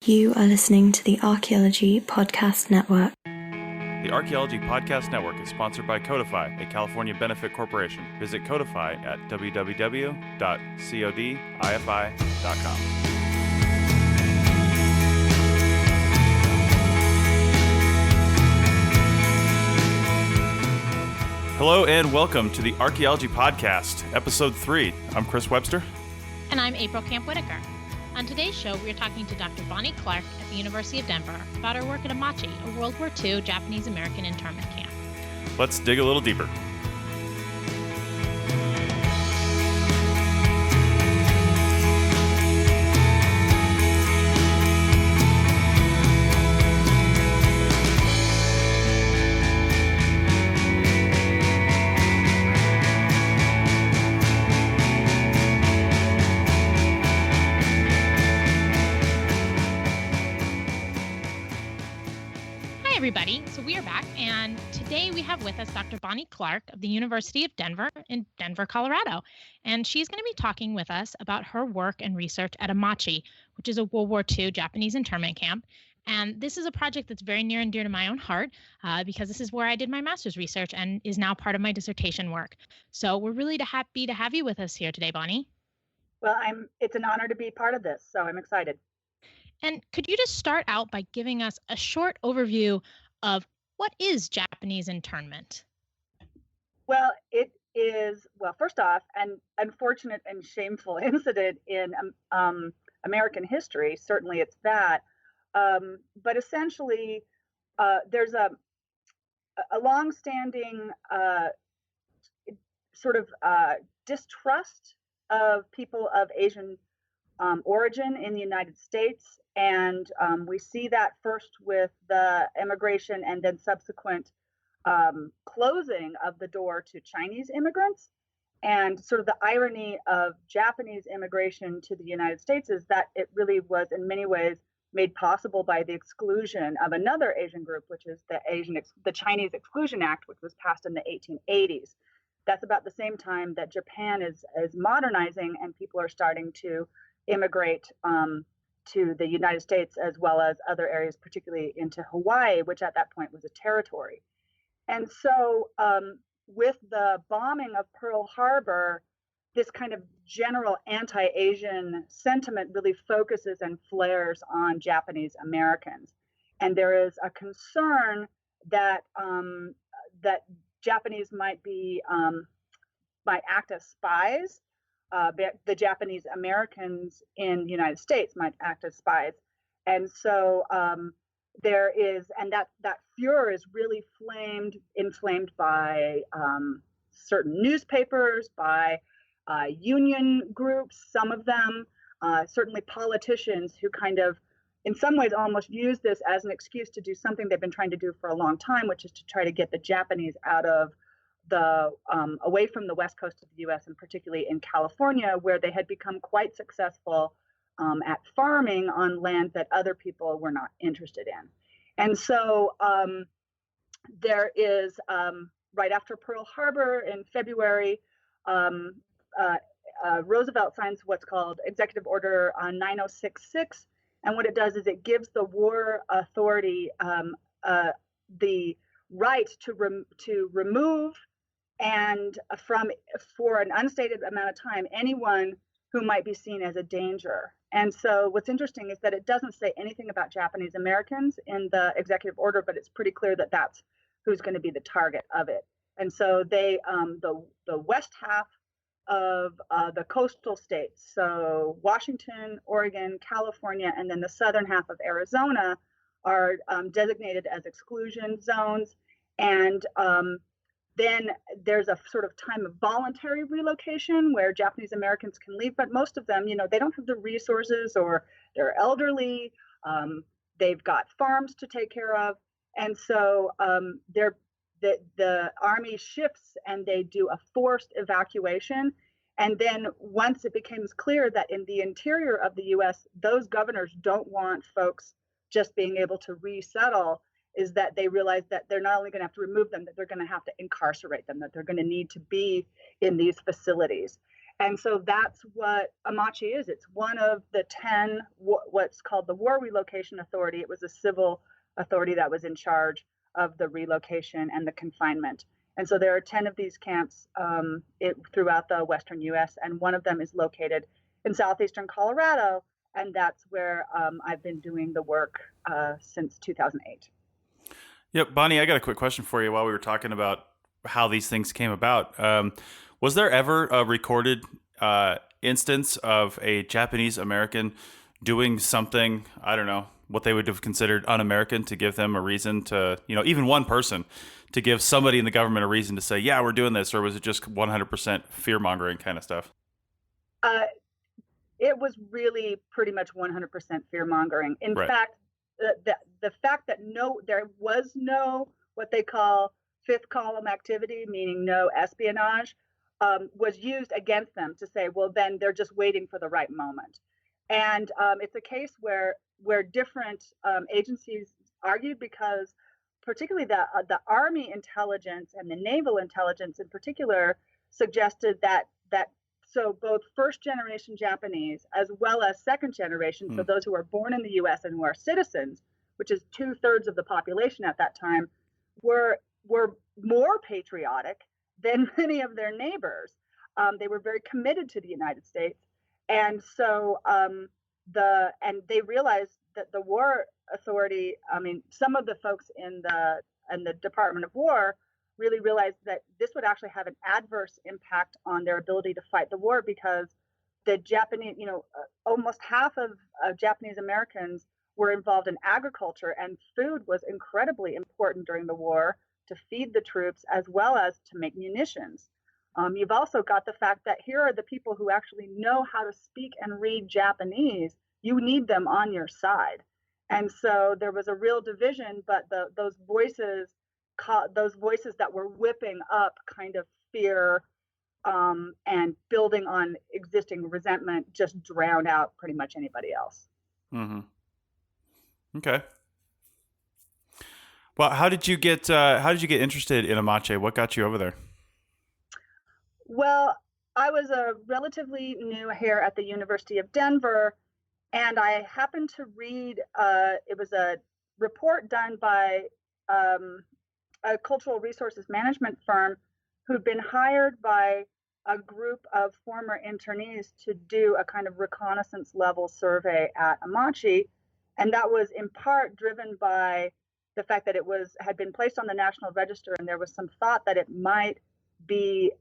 You are listening to the Archaeology Podcast Network. The Archaeology Podcast Network is sponsored by Codify, a California benefit corporation. Visit Codify at www.codifi.com. Hello and welcome to the Archaeology Podcast, Episode 3. I'm Chris Webster. And I'm April Camp-Whitaker. On today's show, we are talking to Dr. Bonnie Clark at the University of Denver about her work at Amache, a World War II Japanese-American internment camp. Let's dig a little deeper. Everybody. So we are back, and today we have with us Dr. Bonnie Clark of the University of Denver in Denver, Colorado. And she's going to be talking with us about her work and research at Amache, which is a World War II Japanese internment camp. And this is a project that's very near and dear to my own heart because this is where I did my master's research and is now part of my dissertation work. So we're really happy to have you with us here today, Bonnie. Well, it's an honor to be part of this, so I'm excited. And could you just start out by giving us a short overview of what is Japanese internment? Well, it is, first off, an unfortunate and shameful incident in American history. Certainly it's that. But essentially, there's a longstanding distrust of people of Asian origin in the United States. And we see that first with the immigration and then subsequent closing of the door to Chinese immigrants. And sort of the irony of Japanese immigration to the United States is that it really was in many ways made possible by the exclusion of another Asian group, which is the Chinese Exclusion Act, which was passed in the 1880s. That's about the same time that Japan is modernizing and people are starting to immigrate to the United States as well as other areas, particularly into Hawaii, which at that point was a territory. And so with the bombing of Pearl Harbor, this kind of general anti-Asian sentiment really focuses and flares on Japanese Americans. And there is a concern that that Japanese might act as spies. The Japanese Americans in the United States might act as spies. And so there is, and that furor is really inflamed by certain newspapers, by union groups, some of them, certainly politicians who kind of, in some ways, almost use this as an excuse to do something they've been trying to do for a long time, which is to try to get the Japanese out of away from the west coast of the U.S. and particularly in California, where they had become quite successful at farming on land that other people were not interested in. And so there is, right after Pearl Harbor in February, Roosevelt signs what's called Executive Order 9066. And what it does is it gives the War Authority the right to remove and for an unstated amount of time, anyone who might be seen as a danger. And so what's interesting is that it doesn't say anything about Japanese Americans in the executive order, but it's pretty clear that that's who's going to be the target of it. And so they, the west half of the coastal states, so Washington, Oregon, California, and then the southern half of Arizona are designated as exclusion zones. And then there's a sort of time of voluntary relocation where Japanese Americans can leave, but most of them, they don't have the resources or they're elderly, they've got farms to take care of. And so the Army shifts and they do a forced evacuation. And then once it becomes clear that in the interior of the US, those governors don't want folks just being able to resettle, is that they realize that they're not only going to have to remove them, that they're going to have to incarcerate them, that they're going to need to be in these facilities. And so that's what Amache is. It's one of the 10, what's called the War Relocation Authority. It was a civil authority that was in charge of the relocation and the confinement. And so there are 10 of these camps throughout the Western US, and one of them is located in southeastern Colorado, and that's where I've been doing the work since 2008. Yep, Bonnie, I got a quick question for you while we were talking about how these things came about. Was there ever a recorded instance of a Japanese-American doing something, I don't know, what they would have considered un-American to give them a reason to, even one person, to give somebody in the government a reason to say, yeah, we're doing this? Or was it just 100% fear-mongering kind of stuff? It was really pretty much 100% fear-mongering. In fact, the fact that there was no what they call fifth column activity, meaning no espionage, was used against them to say, well, then they're just waiting for the right moment. And it's a case where different agencies argued, because particularly the Army intelligence and the naval intelligence in particular suggested that so both first generation Japanese as well as second generation, so those who are born in the US and who are citizens, which is 2/3 of the population at that time, were more patriotic than many of their neighbors. They were very committed to the United States. And so they realized that the War Authority, some of the folks in the Department of War really realized that this would actually have an adverse impact on their ability to fight the war, because the Japanese, almost half of Japanese Americans were involved in agriculture, and food was incredibly important during the war to feed the troops as well as to make munitions. You've also got the fact that here are the people who actually know how to speak and read Japanese. You need them on your side. And so there was a real division, but those voices that were whipping up kind of fear and building on existing resentment just drowned out pretty much anybody else. Mm-hmm. Okay. Well, how did you get interested in Amache? What got you over there? Well, I was relatively new here at the University of Denver, and I happened to read it was a report done by a cultural resources management firm who'd been hired by a group of former internees to do a kind of reconnaissance level survey at Amache. And that was in part driven by the fact that had been placed on the National Register, and there was some thought that it might be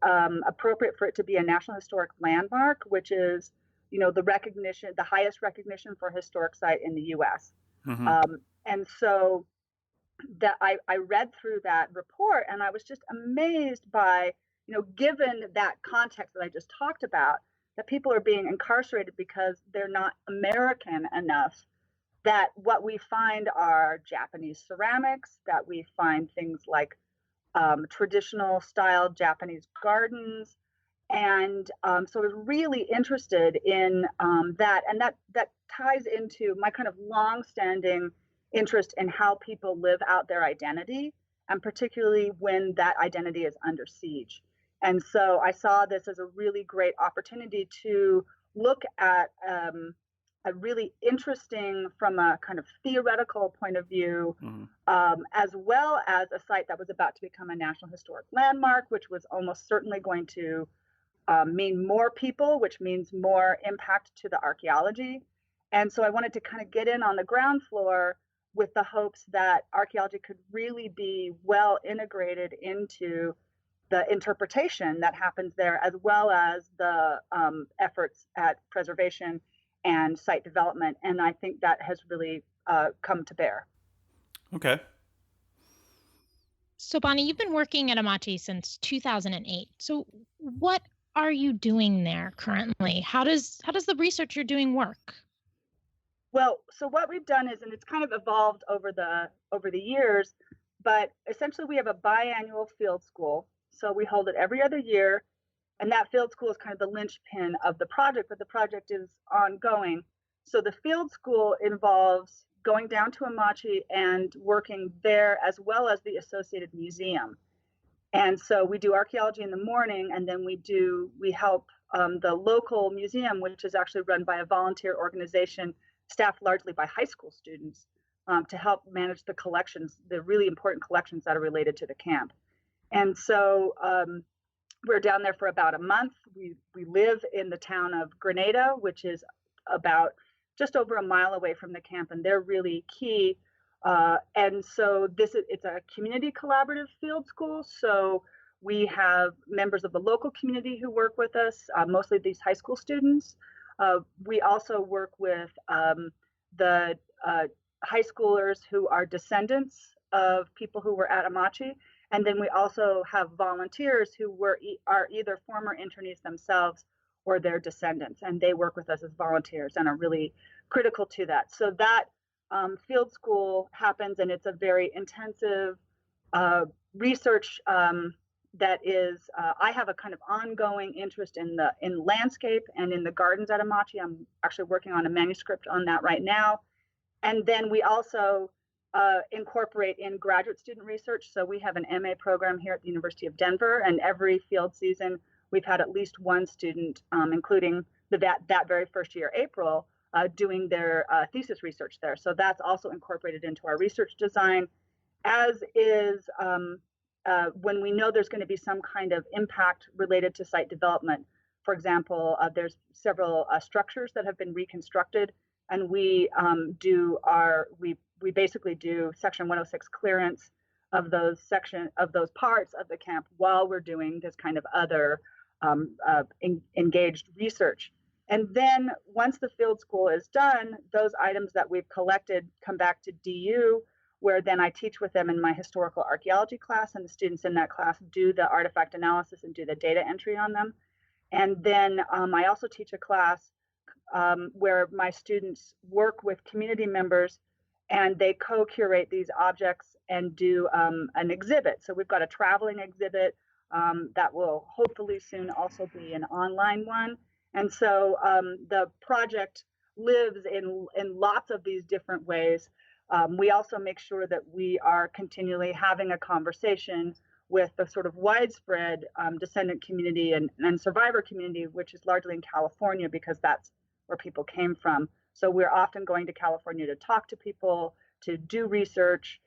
appropriate for it to be a National Historic Landmark, which is, the highest recognition for a historic site in the U.S. Mm-hmm. And so that I read through that report, and I was just amazed by, given that context that I just talked about, that people are being incarcerated because they're not American enough, that what we find are Japanese ceramics, that we find things like traditional style Japanese gardens. And so I was really interested in that. And that ties into my kind of long-standing interest in how people live out their identity, and particularly when that identity is under siege. And so I saw this as a really great opportunity to look at a really interesting, from a kind of theoretical point of view, as well as a site that was about to become a National Historic Landmark, which was almost certainly going to mean more people, which means more impact to the archaeology. And so I wanted to kind of get in on the ground floor with the hopes that archaeology could really be well integrated into the interpretation that happens there, as well as the efforts at preservation and site development. And I think that has really come to bear. Okay. So Bonnie, you've been working at Amache since 2008. So what are you doing there currently? How does the research you're doing work? Well, so what we've done is, and it's kind of evolved over the years, but essentially we have a biannual field school. So we hold it every other year, and that field school is kind of the linchpin of the project, but the project is ongoing. So the field school involves going down to Amache and working there, as well as the associated museum. And so we do archaeology in the morning, and then we help the local museum, which is actually run by a volunteer organization staffed largely by high school students, to help manage the collections, the really important collections that are related to the camp. And so we're down there for about a month. We live in the town of Grenada, which is about just over a mile away from the camp, and they're really key. And so it's a community collaborative field school. So we have members of the local community who work with us, mostly these high school students. We also work with the high schoolers who are descendants of people who were at Amache. And then we also have volunteers who are either former internees themselves or their descendants, and they work with us as volunteers and are really critical to that. So that field school happens, and it's a very intensive research that is. I have a kind of ongoing interest in landscape and in the gardens at Amache. I'm actually working on a manuscript on that right now, and then we also incorporate in graduate student research. So we have an MA program here at the University of Denver, and every field season we've had at least one student, including that very first year, April, doing their thesis research there. So that's also incorporated into our research design, as is when we know there's going to be some kind of impact related to site development. For example, there's several structures that have been reconstructed, and we basically do Section 106 clearance of those parts of the camp while we're doing this kind of other engaged research. And then once the field school is done, those items that we've collected come back to DU, where then I teach with them in my historical archaeology class, and the students in that class do the artifact analysis and do the data entry on them. And then I also teach a class where my students work with community members, and they co-curate these objects and do an exhibit. So we've got a traveling exhibit that will hopefully soon also be an online one. And so the project lives in lots of these different ways. We also make sure that we are continually having a conversation with the sort of widespread descendant community and survivor community, which is largely in California because that's where people came from. So we're often going to California to talk to people, to do research,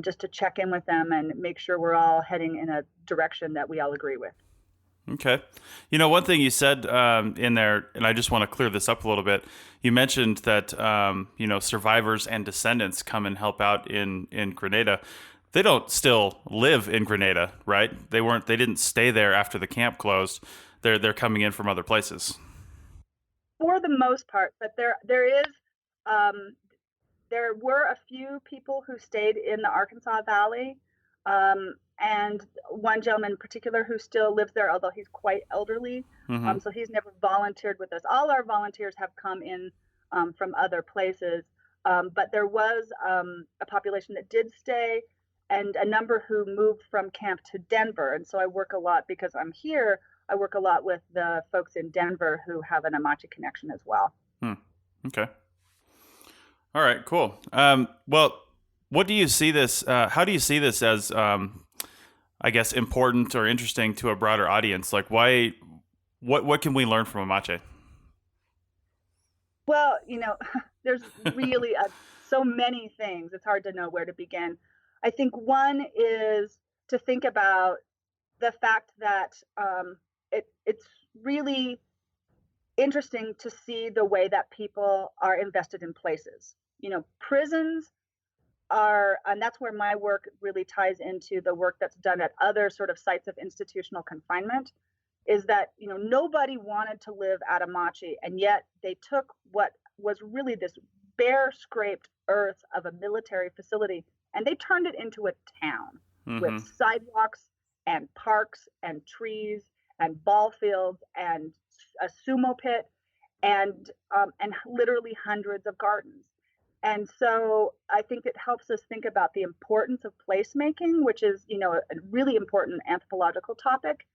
just to check in with them and make sure we're all heading in a direction that we all agree with. Okay. You know, one thing you said in there, and I just want to clear this up a little bit. You mentioned that, survivors and descendants come and help out in Grenada. They don't still live in Grenada, right? They didn't stay there after the camp closed. They're coming in from other places. For the most part, but there were a few people who stayed in the Arkansas Valley, and one gentleman in particular who still lives there, although he's quite elderly. Mm-hmm. So he's never volunteered with us. All our volunteers have come in from other places, but there was a population that did stay, and a number who moved from camp to Denver. And so I work a lot, because I'm here, I work a lot with the folks in Denver who have an Amache connection as well. Okay. All right, cool. Well, what do you see this? How do you see this as, I guess, important or interesting to a broader audience? Like, why? What can we learn from Amache? Well, there's really so many things. It's hard to know where to begin. I think one is to think about the fact that it's really interesting to see the way that people are invested in places. Prisons are, and that's where my work really ties into the work that's done at other sort of sites of institutional confinement, is that, nobody wanted to live at Amache, and yet they took what was really this bare scraped earth of a military facility, and they turned it into a town with sidewalks and parks and trees and ball fields and a sumo pit and literally hundreds of gardens. And so I think it helps us think about the importance of placemaking, which is, a really important anthropological topic.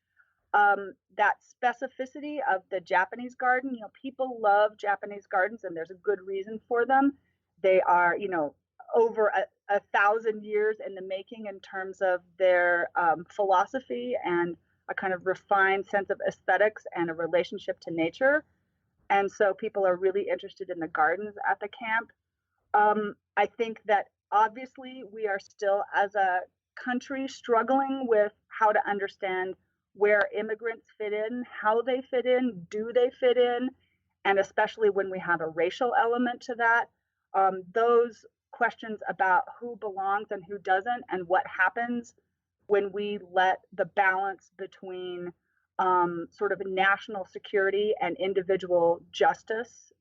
That specificity of the Japanese garden, people love Japanese gardens, and there's a good reason for them. They are, over 1,000 years in the making in terms of their philosophy and a kind of refined sense of aesthetics and a relationship to nature. And so people are really interested in the gardens at the camp. I think that obviously we are still, as a country, struggling with how to understand where immigrants fit in, how they fit in, do they fit in, and especially when we have a racial element to that. Those questions about who belongs and who doesn't, and what happens when we let the balance between sort of national security and individual justice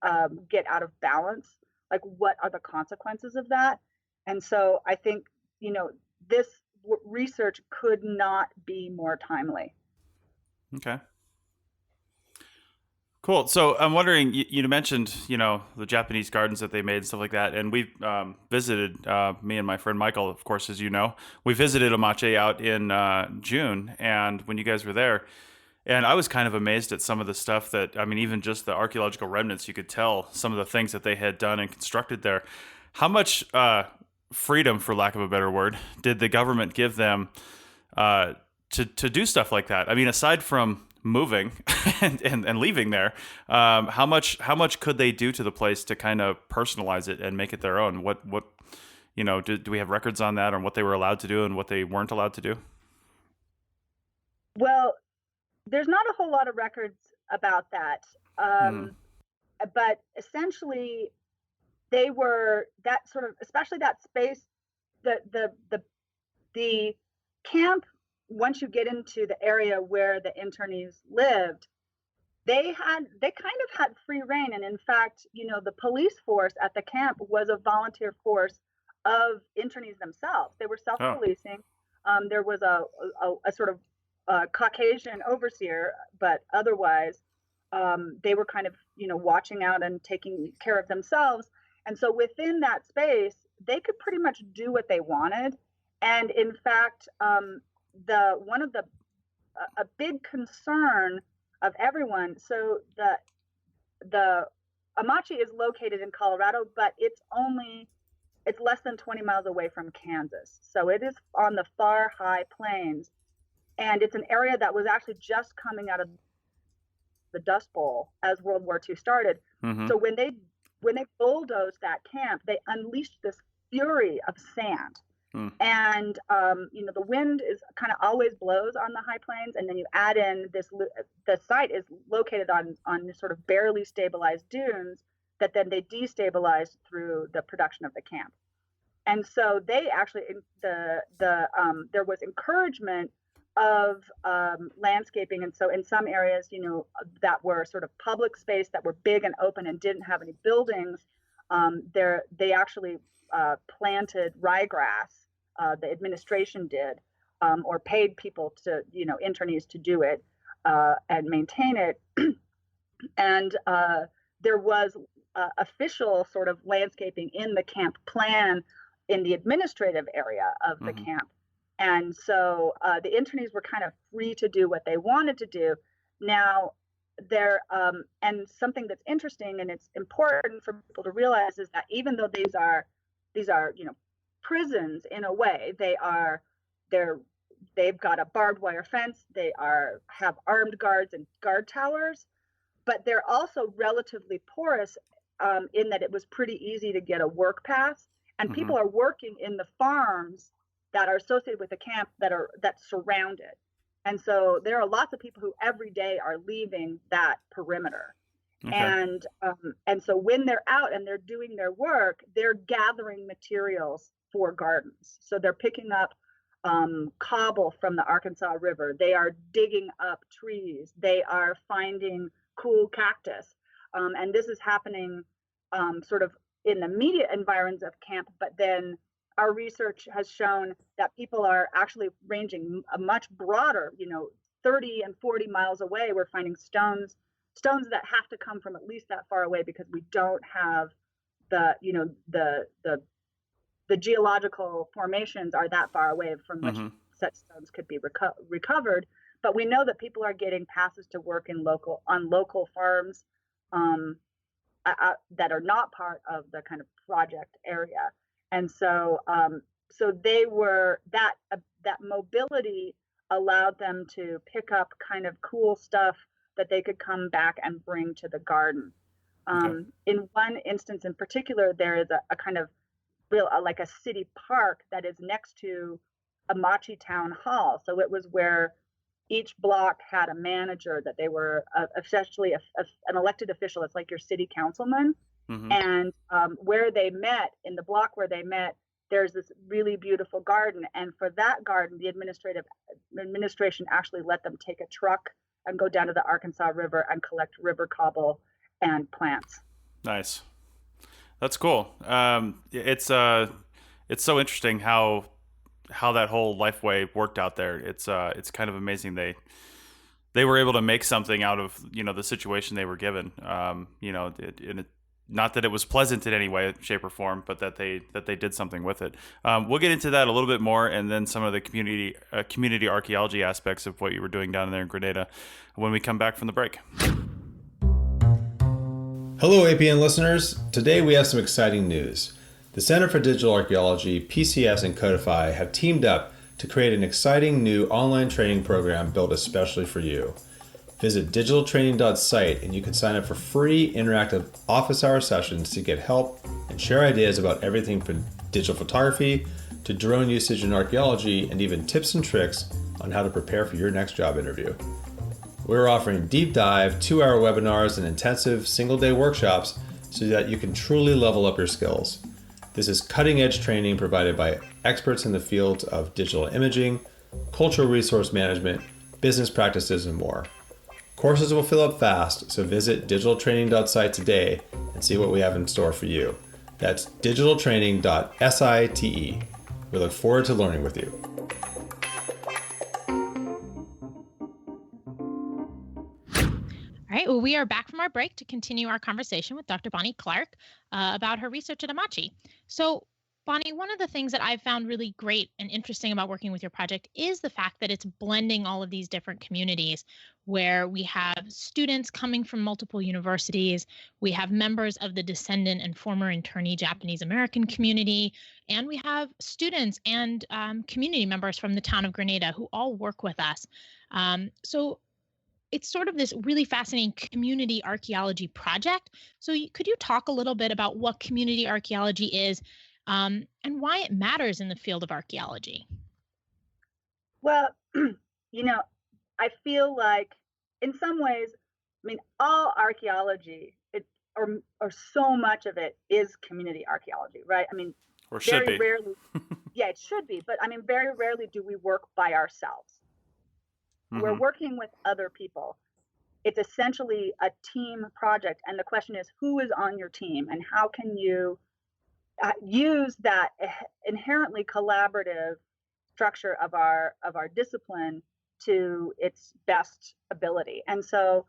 get out of balance. Like, what are the consequences of that? And so I think, this research could not be more timely. Okay. Cool. So I'm wondering, you mentioned, the Japanese gardens that they made and stuff like that. And we've visited, me and my friend Michael, of course, as you know, we visited Amache out in June. And when you guys were there, and I was kind of amazed at some of the stuff that, even just the archaeological remnants, you could tell some of the things that they had done and constructed there. How much freedom, for lack of a better word, did the government give them to do stuff like that? Aside from moving and leaving there, how much could they do to the place to kind of personalize it and make it their own? What do we have records on that, on what they were allowed to do and what they weren't allowed to do? Well, there's not a whole lot of records about that, but essentially they were that sort of, especially that space, the camp. Once you get into the area where the internees lived, they kind of had free reign. And in fact, the police force at the camp was a volunteer force of internees themselves. They were self-policing. There was a sort of Caucasian overseer, but otherwise they were kind of watching out and taking care of themselves. And so within that space, they could pretty much do what they wanted. And in fact, a big concern of everyone. So the Amache is located in Colorado, but it's less than 20 miles away from Kansas. So it is on the far high plains. And it's an area that was actually just coming out of the Dust Bowl as World War II started. Mm-hmm. So when they bulldozed that camp, they unleashed this fury of sand. And the wind is kind of always blows on the high plains, and then you add in the site is located on sort of barely stabilized dunes that then they destabilized through the production of the camp. And so they actually there was encouragement of landscaping. And so in some areas, that were sort of public space that were big and open and didn't have any buildings, they actually planted ryegrass. The administration did, or paid people to, internees to do it and maintain it. And there was official sort of landscaping in the camp plan in the administrative area of the mm-hmm. camp. And so the internees were kind of free to do what they wanted to do. Now, and something that's interesting and it's important for people to realize is that even though these are prisons in a way, they've got a barbed wire fence, they have armed guards and guard towers, but they're also relatively porous in that it was pretty easy to get a work pass, and mm-hmm. people are working in the farms that are associated with the camp that surround it. And so there are lots of people who every day are leaving that perimeter. Okay. And so when they're out and they're doing their work, they're gathering materials for gardens. So they're picking up cobble from the Arkansas River. They are digging up trees. They are finding cool cactus. And this is happening sort of in the immediate environs of camp, but then our research has shown that people are actually ranging a much broader, 30 and 40 miles away. We're finding stones that have to come from at least that far away because we don't have the geological formations are that far away from which mm-hmm. such stones could be recovered. But we know that people are getting passes to work on local farms that are not part of the kind of project area. And so they were that mobility allowed them to pick up kind of cool stuff that they could come back and bring to the garden. Okay. In one instance in particular, there is a kind of like a city park that is next to Amache Town Hall. So it was where each block had a manager that they were essentially an elected official. It's like your city councilman. Mm-hmm. And where they met, in the block where they met, there's this really beautiful garden. And for that garden, the administration actually let them take a truck and go down to the Arkansas River and collect river cobble and plants. Nice. That's cool. It's so interesting how that whole Lifeway worked out there. It's kind of amazing they were able to make something out of the situation they were given. Not that it was pleasant in any way, shape, or form, but that they did something with it. We'll get into that a little bit more, and then some of the community archaeology aspects of what you were doing down there in Grenada when we come back from the break. Hello, APN listeners. Today we have some exciting news. The Center for Digital Archaeology, PCS, and Codify have teamed up to create an exciting new online training program built especially for you. Visit digitaltraining.site and you can sign up for free interactive office hour sessions to get help and share ideas about everything from digital photography to drone usage in archaeology, and even tips and tricks on how to prepare for your next job interview. We're offering deep dive 2-hour webinars and intensive single-day workshops so that you can truly level up your skills. This is cutting-edge training provided by experts in the fields of digital imaging, cultural resource management, business practices, and more. Courses will fill up fast, so visit digitaltraining.site today and see what we have in store for you. That's digitaltraining.site. We look forward to learning with you. All right, well, we are back from our break to continue our conversation with Dr. Bonnie Clark about her research at Amache. So, Bonnie, one of the things that I've found really great and interesting about working with your project is the fact that it's blending all of these different communities, where we have students coming from multiple universities, we have members of the descendant and former internee Japanese-American community, and we have students and community members from the town of Grenada who all work with us. So it's sort of this really fascinating community archaeology project. So could you talk a little bit about what community archaeology is and why it matters in the field of archaeology? Well, I feel like in some ways, all archaeology, or so much of it is community archaeology, right? Or should be. Rarely, yeah, it should be, but very rarely do we work by ourselves. Mm-hmm. We're working with other people. It's essentially a team project, and the question is, who is on your team, and how can you use that inherently collaborative structure of our discipline to its best ability. And so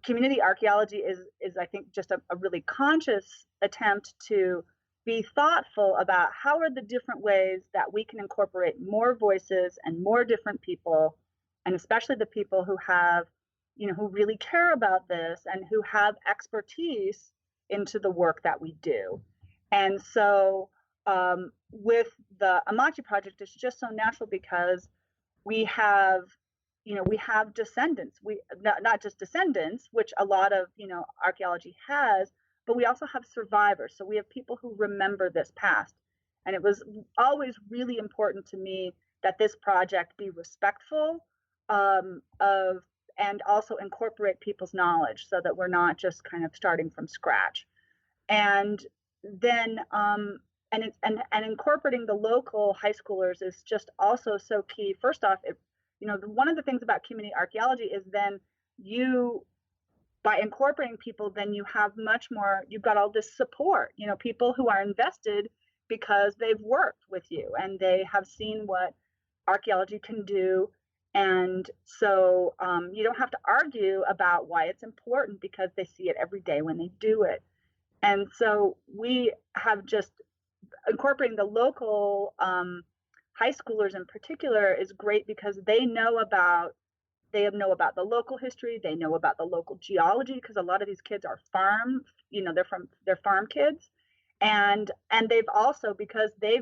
community archaeology is I think just a really conscious attempt to be thoughtful about how are the different ways that we can incorporate more voices and more different people, and especially the people who have, who really care about this and who have expertise into the work that we do. And so with the Amache project, it's just so natural because we have descendants. We not just descendants, which a lot of archaeology has, but we also have survivors. So we have people who remember this past. And it was always really important to me that this project be respectful of and also incorporate people's knowledge so that we're not just kind of starting from scratch. And then and incorporating the local high schoolers is just also so key. First off, one of the things about community archaeology is then by incorporating people, then you have much more, you've got all this support, people who are invested because they've worked with you and they have seen what archaeology can do. And so you don't have to argue about why it's important because they see it every day when they do it. And so we have just incorporating the local high schoolers in particular is great because they know about the local history, they know about the local geology, because a lot of these kids are they're farm kids, and they've also, because they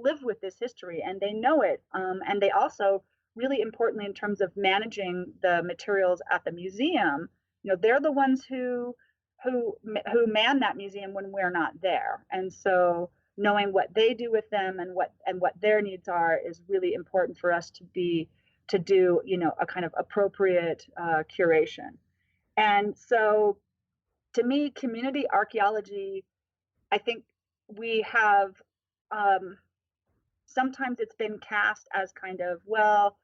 live with this history and they know it, and they also really importantly, in terms of managing the materials at the museum, they're the ones who man that museum when we're not there. And so knowing what they do with them and what their needs are is really important for us to do a kind of appropriate curation. And so to me, community archaeology, I think we have sometimes it's been cast as kind of, well,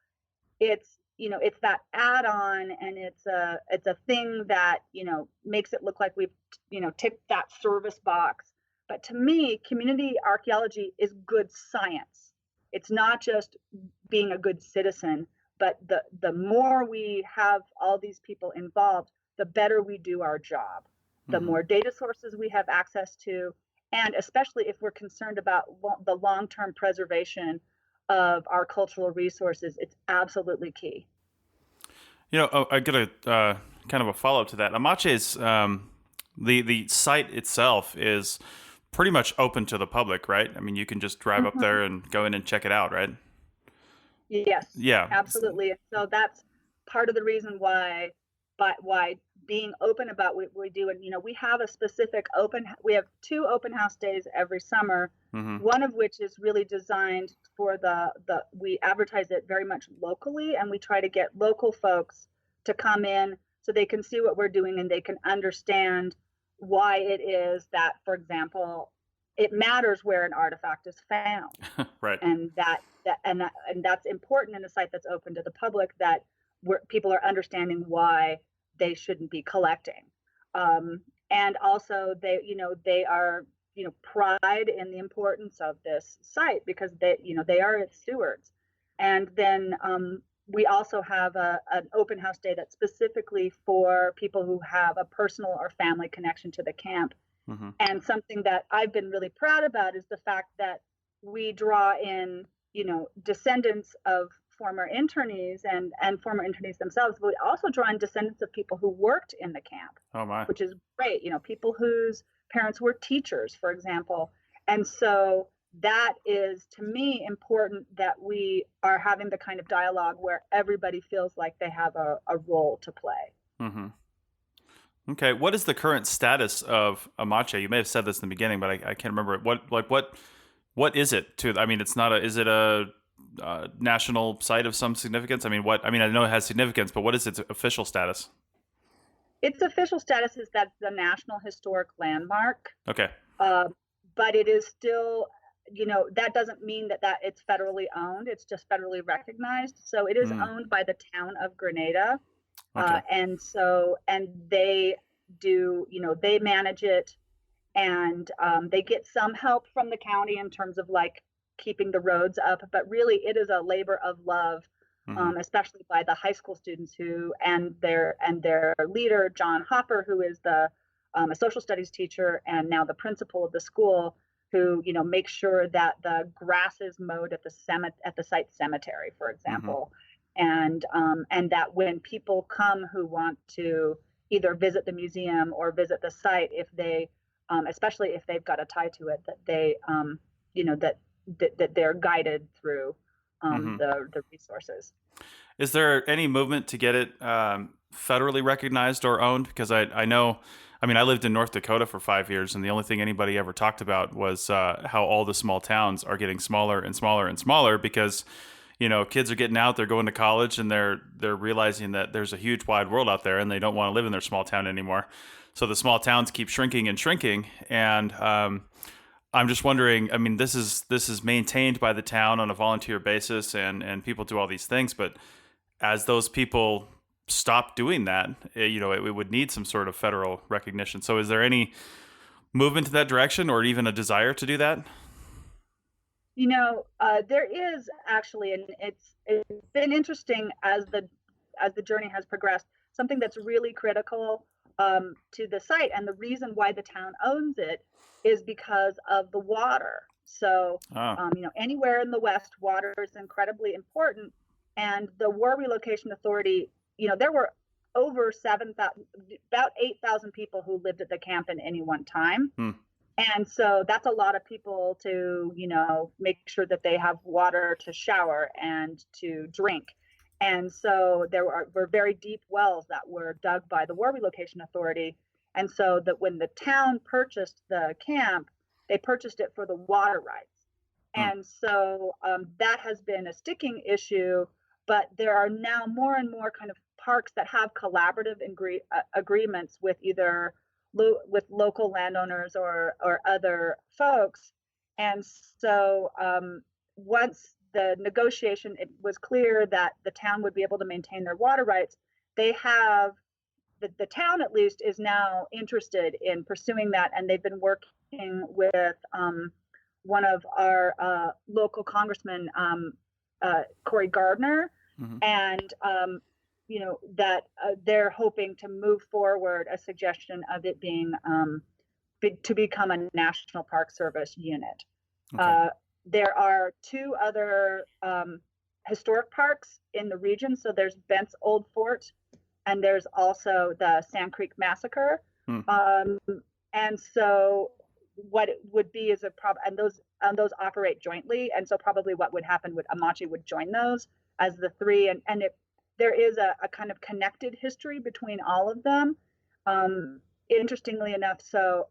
it's that add-on, and it's a thing that makes it look like we've ticked that service box. But to me, community archaeology is good science. It's not just being a good citizen, but the more we have all these people involved, the better we do our job. The more data sources we have access to, and especially if we're concerned about the long-term preservation of our cultural resources, it's absolutely key. I got a kind of a follow-up to that. Amache's the site itself is pretty much open to the public, right? I mean, you can just drive up there and go in and check it out, right? Yes. Yeah. Absolutely. And so that's part of the reason why being open about what we do. And we have we have 2 open house days every summer. One of which is really designed for we advertise it very much locally, and we try to get local folks to come in so they can see what we're doing and they can understand why it is that, for example, it matters where an artifact is found. Right. And that's important in a site that's open to the public, that people are understanding why they shouldn't be collecting. And also they are pride in the importance of this site because they are its stewards. And then we also have an open house day that's specifically for people who have a personal or family connection to the camp. And something that I've been really proud about is the fact that we draw in descendants of former internees and former internees themselves, but we also draw in descendants of people who worked in the camp. Oh my. Which is great. People whose parents were teachers, for example. And so that is, to me, important, that we are having the kind of dialogue where everybody feels like they have a role to play. Okay. What is the current status of Amache? You may have said this in the beginning, but I can't remember. What is it to? I mean, is it a national site of some significance? I know it has significance, but what is its official status? Its official status is that the National Historic Landmark. Okay. But it is still, that doesn't mean that it's federally owned. It's just federally recognized. So it is owned by the town of Grenada. Okay. And they do, they manage it, and they get some help from the county in terms of keeping the roads up, but really it is a labor of love, especially by the high school students and their leader, John Hopper, who is a social studies teacher and now the principal of the school, who makes sure that the grass is mowed at the site cemetery, for example, and that when people come who want to either visit the museum or visit the site, if they especially if they've got a tie to it, that they that they're guided through the resources. Is there any movement to get it federally recognized or owned? Because I know, I lived in North Dakota for 5 years, and the only thing anybody ever talked about was how all the small towns are getting smaller and smaller and smaller because, kids are getting out, they're going to college, and they're realizing that there's a huge wide world out there, and they don't want to live in their small town anymore. So the small towns keep shrinking and shrinking, and I'm just wondering, this is maintained by the town on a volunteer basis, and people do all these things, but as those people stop doing that, it would need some sort of federal recognition. So is there any movement in that direction, or even a desire to do that? There is actually, and it's been interesting as the journey has progressed. Something that's really critical to the site, and the reason why the town owns it, is because of the water. So, anywhere in the West, water is incredibly important. And the War Relocation Authority, there were over 7,000, about 8,000 people who lived at the camp in any one time. And so that's a lot of people to, make sure that they have water to shower and to drink. And so there were very deep wells that were dug by the War Relocation Authority. And so that when the town purchased the camp, they purchased it for the water rights. And so that has been a sticking issue, but there are now more and more kind of parks that have collaborative agreements with either with local landowners or other folks. And so once the negotiation, it was clear that the town would be able to maintain their water rights, they have, the town at least is now interested in pursuing that, and they've been working with one of our local congressmen, Cory Gardner, and that they're hoping to move forward a suggestion of it being to become a National Park Service unit. Okay. There are 2 other historic parks in the region. So there's Bent's Old Fort, and there's also the Sand Creek Massacre. And so what it would be is a problem, and those operate jointly. And so probably what would happen would Amache would join those as the 3, and there is a kind of connected history between all of them. Interestingly enough, so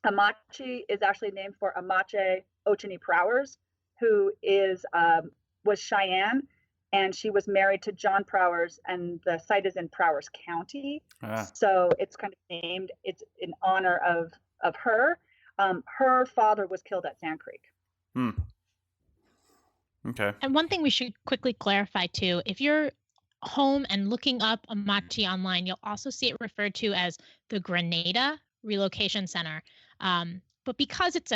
Amache is actually named for Amache Ocheni Prowers, who was Cheyenne, and she was married to John Prowers, and the site is in Prowers County. So it's kind of named, it's in honor of her. Her father was killed at Sand Creek. Okay. And one thing we should quickly clarify too, if you're home and looking up Amache online, you'll also see it referred to as the Grenada Relocation Center. But because it's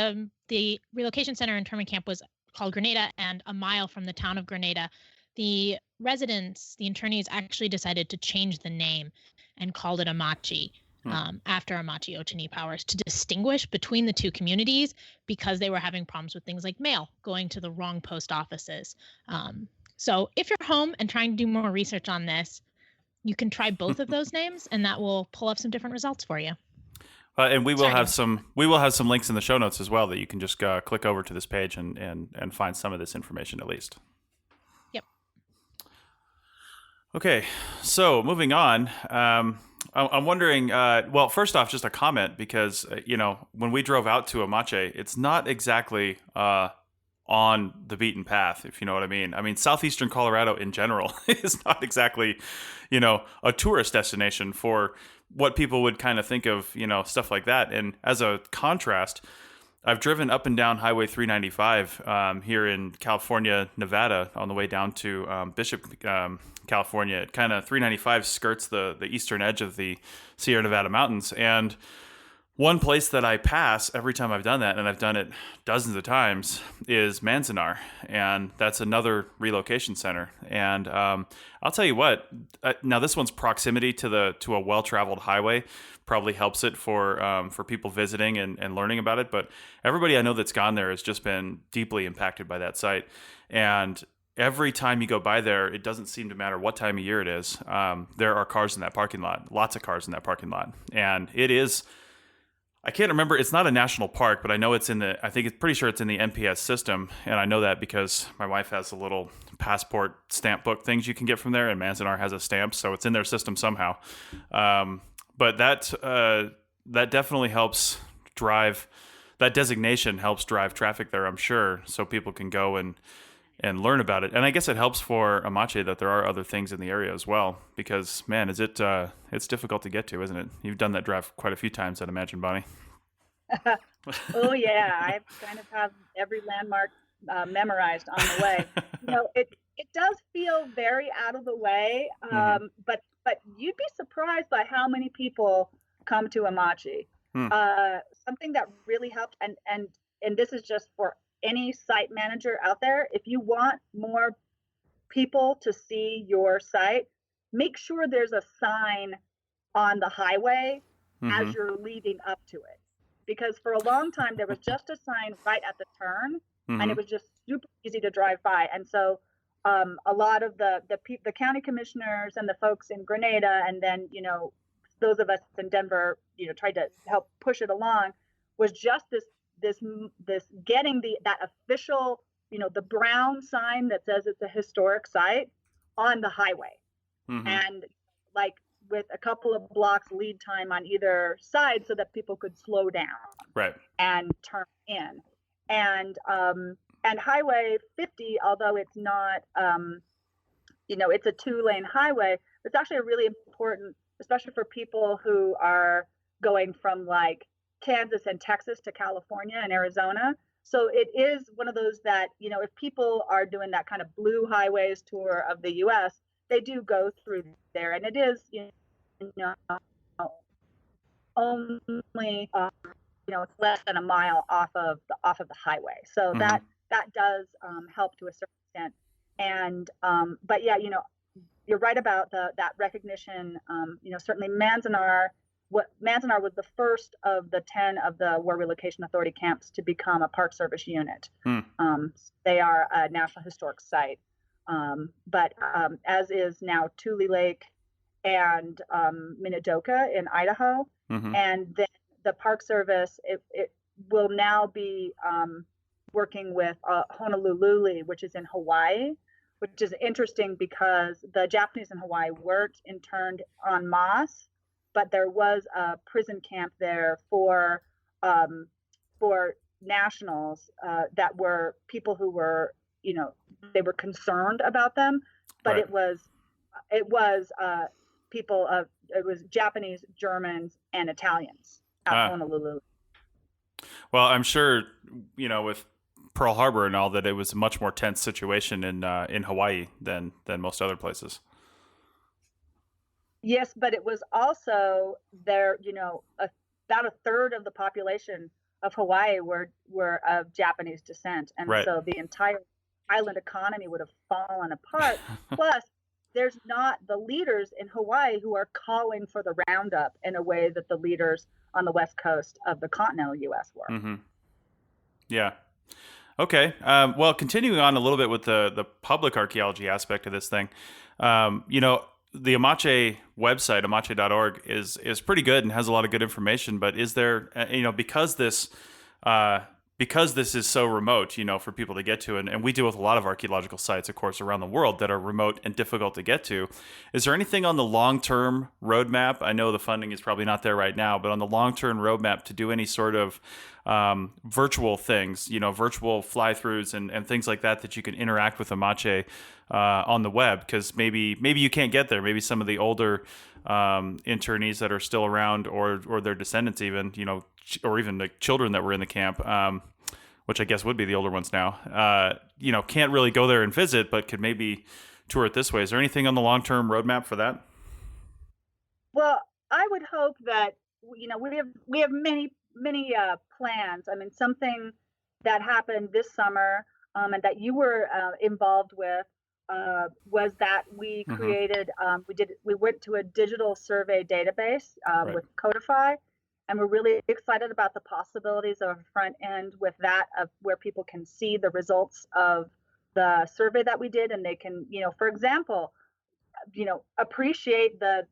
the relocation center internment camp was called Grenada and a mile from the town of Grenada, the residents, the internees, actually decided to change the name and called it Amache after Amache Ocheni Prowers to distinguish between the 2 communities, because they were having problems with things like mail going to the wrong post offices. So if you're home and trying to do more research on this, you can try both of those names, and that will pull up some different results for you. And we will have some links in the show notes as well that you can just click over to this page and find some of this information at least. Yep. Okay, so moving on. I'm wondering. Well, first off, just a comment, because when we drove out to Amache, it's not exactly on the beaten path, if you know what I mean. I mean, southeastern Colorado in general is not exactly, a tourist destination for what people would kind of think of, stuff like that. And as a contrast, I've driven up and down Highway 395 here in California, Nevada, on the way down to Bishop, California. It kind of 395 skirts the eastern edge of the Sierra Nevada mountains. And one place that I pass every time I've done that, and I've done it dozens of times, is Manzanar, and that's another relocation center. And I'll tell you what. Now this one's proximity to a well-traveled highway probably helps it for people visiting and learning about it. But everybody I know that's gone there has just been deeply impacted by that site. And every time you go by there, it doesn't seem to matter what time of year it is. There are cars in that parking lot, lots of cars in that parking lot, and it is. I can't remember. It's not a national park, but I know it's pretty sure it's in the NPS system. And I know that because my wife has a little passport stamp book things you can get from there, and Manzanar has a stamp, so it's in their system somehow. But that definitely helps drive, that designation helps drive traffic there, I'm sure, so people can go and learn about it. And I guess it helps for Amache that there are other things in the area as well, because man, it's difficult to get to, isn't it? You've done that drive quite a few times, I'd imagine, Bonnie. Oh yeah, I kind of have every landmark memorized on the way. It does feel very out of the way, but you'd be surprised by how many people come to Amache. Something that really helped, and this is just for any site manager out there, if you want more people to see your site, make sure there's a sign on the highway as you're leading up to it. Because for a long time, there was just a sign right at the turn, and it was just super easy to drive by. And so a lot of the county commissioners and the folks in Grenada, and then, those of us in Denver, tried to help push it along, was just this getting that official, the brown sign that says it's a historic site on the highway. And like with a couple of blocks lead time on either side so that people could slow down and turn in. And Highway 50, although it's not, it's a 2-lane highway, it's actually a really important, especially for people who are going from like Kansas and Texas to California and Arizona. So it is one of those that, if people are doing that kind of blue highways tour of the US, they do go through there. And it is, only, it's less than a mile off of the highway. So that does help to a certain extent. And, but yeah, you're right about that recognition. Certainly Manzanar was the first of the 10 of the War Relocation Authority camps to become a Park Service unit. They are a National Historic Site, but as is now Tule Lake and Minidoka in Idaho, and then the Park Service it will now be working with Honolulu, which is in Hawaii, which is interesting because the Japanese in Hawaii weren't interned en masse, but there was a prison camp there for nationals that were people who were, they were concerned about them, but it was people of, it was Japanese, Germans, and Italians at Honolulu. Well, I'm sure, with Pearl Harbor and all, that it was a much more tense situation in Hawaii than most other places. Yes, but it was also there, about a third of the population of Hawaii were of Japanese descent. And so the entire island economy would have fallen apart. Plus, there's not the leaders in Hawaii who are calling for the roundup in a way that the leaders on the west coast of the continental U.S. were. Yeah. Okay. Well, continuing on a little bit with the public archaeology aspect of this thing, the Amache website, amache.org, is pretty good and has a lot of good information. But is there, because this is so remote, for people to get to, and we deal with a lot of archaeological sites, of course, around the world that are remote and difficult to get to. Is there anything on the long-term roadmap? I know the funding is probably not there right now, but on the long-term roadmap to do any sort of virtual things, virtual fly-throughs and things like that you can interact with Amache on the web, because maybe you can't get there. Maybe some of the older internees that are still around, or their descendants even, or even the children that were in the camp, which I guess would be the older ones now, can't really go there and visit, but could maybe tour it this way. Is there anything on the long-term roadmap for that? Well, I would hope that, we have many plans. I mean, something that happened this summer and that you were involved with was that we created, we went to a digital survey database with Codify, and we're really excited about the possibilities of a front end with that, of where people can see the results of the survey that we did, and they can, for example, appreciate the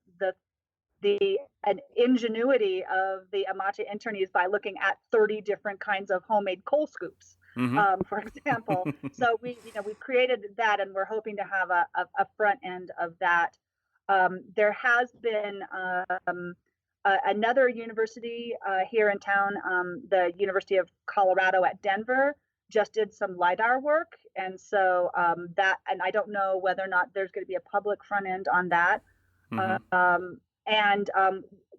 ingenuity of the Amache internees by looking at 30 different kinds of homemade coal scoops, for example. So we created that, and we're hoping to have a front end of that. There has been another university here in town, the University of Colorado at Denver, just did some LiDAR work. And so and I don't know whether or not there's going to be a public front end on that. And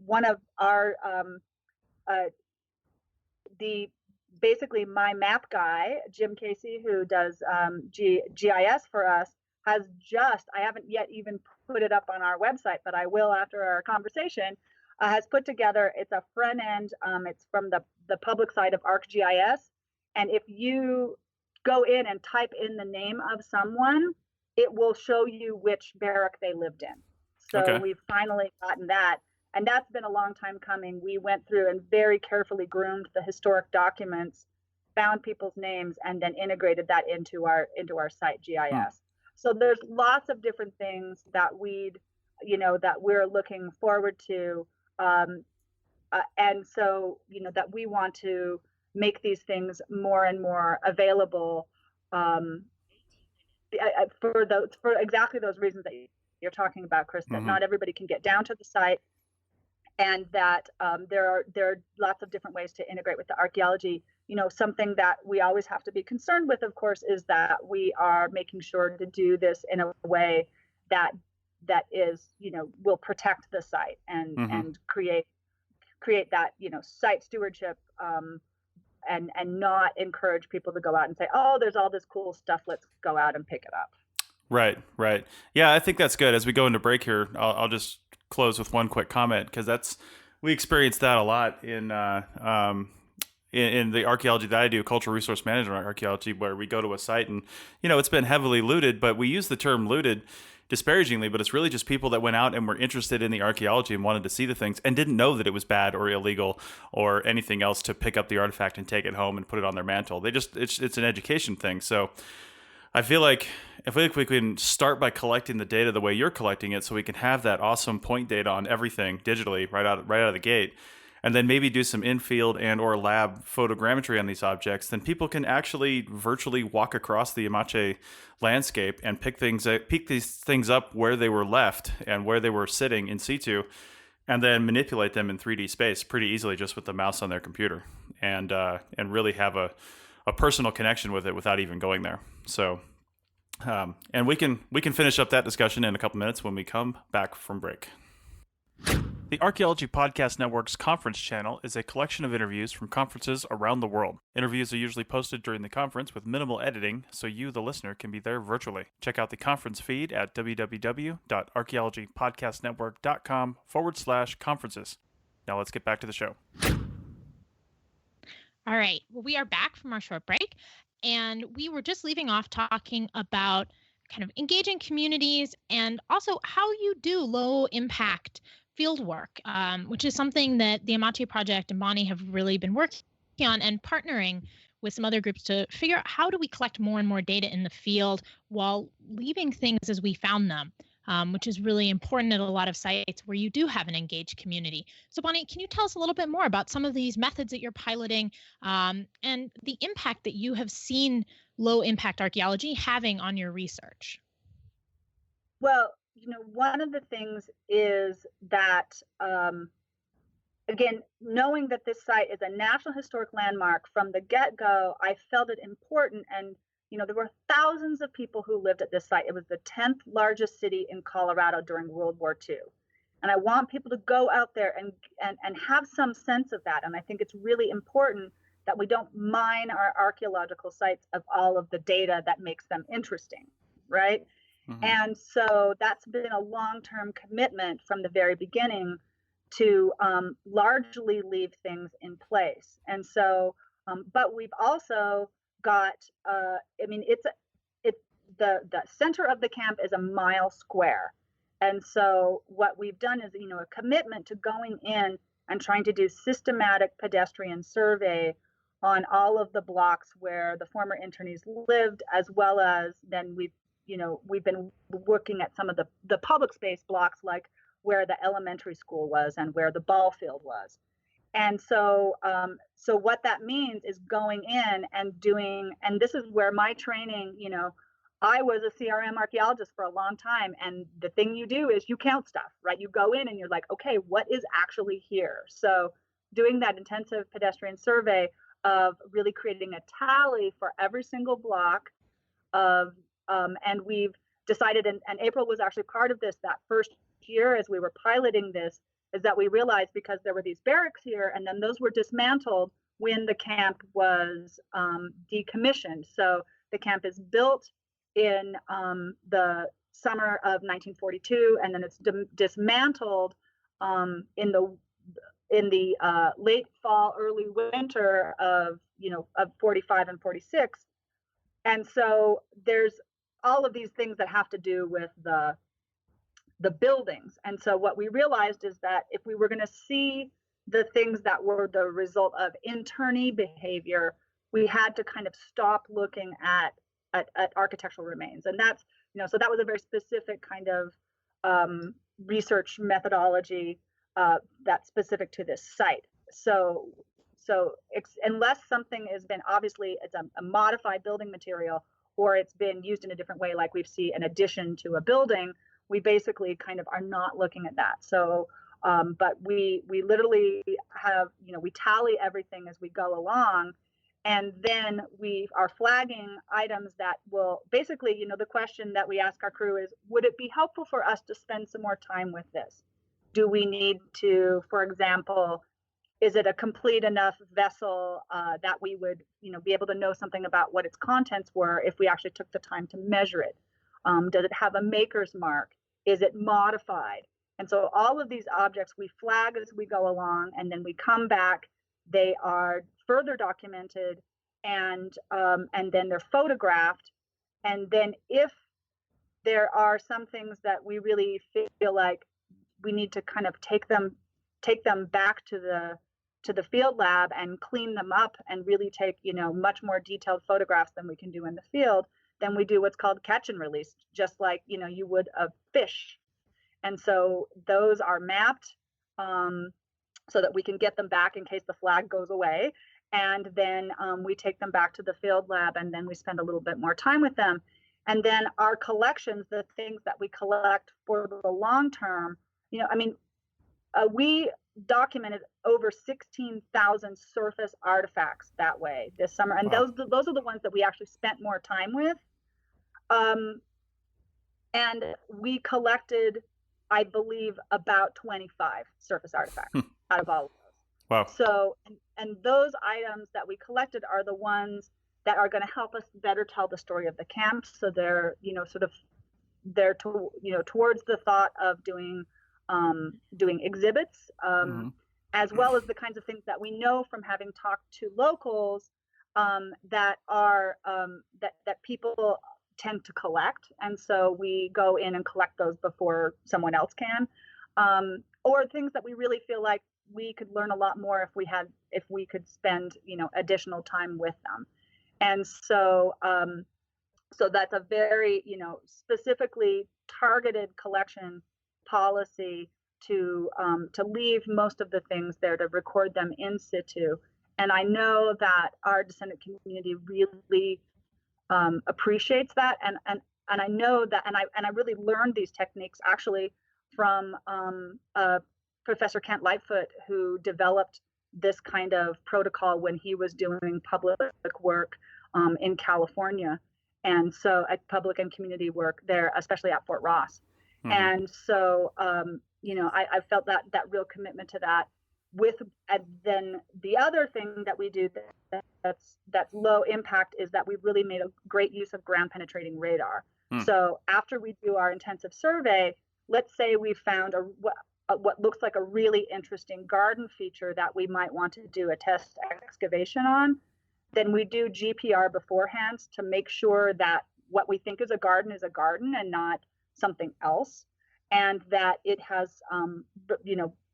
one of our, basically my map guy, Jim Casey, who does GIS for us, I haven't yet even put it up on our website, but I will after our conversation, has put together, it's a front end, it's from the public side of ArcGIS. And if you go in and type in the name of someone, it will show you which barrack they lived in. So we've finally gotten that. And that's been a long time coming. We went through and very carefully groomed the historic documents, found people's names, and then integrated that into our site GIS. So there's lots of different things that that we're looking forward to. And so, that we want to make these things more and more available. for exactly those reasons that you're talking about, Chris, that not everybody can get down to the site, and that there are lots of different ways to integrate with the archaeology. Something that we always have to be concerned with, of course, is that we are making sure to do this in a way that is, will protect the site and create that, site stewardship, and not encourage people to go out and say, oh, there's all this cool stuff, let's go out and pick it up. Right. Yeah, I think that's good. As we go into break here, I'll just close with one quick comment, because we experience that a lot in the archaeology that I do, cultural resource management archaeology, where we go to a site and, it's been heavily looted, but we use the term looted disparagingly, but it's really just people that went out and were interested in the archaeology and wanted to see the things and didn't know that it was bad or illegal or anything else to pick up the artifact and take it home and put it on their mantle. It's an education thing. So I feel like if we can start by collecting the data the way you're collecting it, so we can have that awesome point data on everything digitally right out of the gate, and then maybe do some in-field and or lab photogrammetry on these objects, then people can actually virtually walk across the Amache landscape and pick these things up where they were left and where they were sitting in situ, and then manipulate them in 3D space pretty easily just with the mouse on their computer, and really have a personal connection with it without even going there. So, and we can finish up that discussion in a couple minutes when we come back from break. The Archaeology Podcast Network's conference channel is a collection of interviews from conferences around the world. Interviews are usually posted during the conference with minimal editing, so you, the listener, can be there virtually. Check out the conference feed at www.archaeologypodcastnetwork.com/conferences. Now let's get back to the show. All right. Well, we are back from our short break, and we were just leaving off talking about kind of engaging communities and also how you do low impact field work, which is something that the Amache Project and Bonnie have really been working on, and partnering with some other groups to figure out how do we collect more and more data in the field while leaving things as we found them, which is really important at a lot of sites where you do have an engaged community. So Bonnie, can you tell us a little bit more about some of these methods that you're piloting, and the impact that you have seen low impact archaeology having on your research? Well, one of the things is that, again, knowing that this site is a National Historic Landmark from the get-go, I felt it important. And, there were thousands of people who lived at this site. It was the 10th largest city in Colorado during World War II. And I want people to go out there and have some sense of that. And I think it's really important that we don't mine our archaeological sites of all of the data that makes them interesting, right? Mm-hmm. And so that's been a long-term commitment from the very beginning to largely leave things in place. And so, but we've also got, the center of the camp is a mile square. And so what we've done is, a commitment to going in and trying to do systematic pedestrian survey on all of the blocks where the former internees lived, as well as then we've been working at some of the public space blocks, like where the elementary school was and where the ball field was. And so what that means is going in and doing, and this is where my training, I was a CRM archaeologist for a long time. And the thing you do is you count stuff, right? You go in and you're like, okay, what is actually here? So doing that intensive pedestrian survey of really creating a tally for every single block of, and we've decided, and April was actually part of this that first year as we were piloting this, is that we realized because there were these barracks here and then those were dismantled when the camp was decommissioned. So the camp is built in the summer of 1942, and then it's dismantled in the late fall, early winter of 45 and 46. And so there's all of these things that have to do with the buildings. And so what we realized is that if we were going to see the things that were the result of internee behavior, we had to kind of stop looking at architectural remains. And that's, so that was a very specific kind of research methodology that's specific to this site. So unless something has been, obviously it's a modified building material, or it's been used in a different way, like we see an addition to a building, we basically kind of are not looking at that. So, but we literally have, we tally everything as we go along, and then we are flagging items that will basically, the question that we ask our crew is, would it be helpful for us to spend some more time with this? Do we need to, for example, is it a complete enough vessel that we would, be able to know something about what its contents were if we actually took the time to measure it? Does it have a maker's mark? Is it modified? And so all of these objects we flag as we go along, and then we come back. They are further documented, and then they're photographed. And then if there are some things that we really feel like we need to kind of take them back to the field lab and clean them up and really take, much more detailed photographs than we can do in the field, then we do what's called catch and release, just like, you would a fish. And so those are mapped so that we can get them back in case the flag goes away. And then we take them back to the field lab, and then we spend a little bit more time with them. And then our collections, the things that we collect for the long term, we documented over 16,000 surface artifacts that way this summer. And wow. those are the ones that we actually spent more time with. And we collected, I believe, about 25 surface artifacts out of all of those. Wow. So, and those items that we collected are the ones that are going to help us better tell the story of the camp. So they're, towards the thought of doing exhibits, as well as the kinds of things that we know from having talked to locals that are that people tend to collect, and so we go in and collect those before someone else can, or things that we really feel like we could learn a lot more if we could spend additional time with them. And so so that's a very specifically targeted collection policy to leave most of the things there, to record them in situ. And I know that our descendant community really appreciates that, and I know that, and I really learned these techniques actually from Professor Kent Lightfoot, who developed this kind of protocol when he was doing public work in California, and so at public and community work there, especially at Fort Ross. Mm-hmm. And so I felt that real commitment to that. And then the other thing that we do that's low impact is that we've really made a great use of ground penetrating radar. So after we do our intensive survey, let's say we found what looks like a really interesting garden feature that we might want to do a test excavation on, then we do GPR beforehand to make sure that what we think is a garden and not something else, and that it has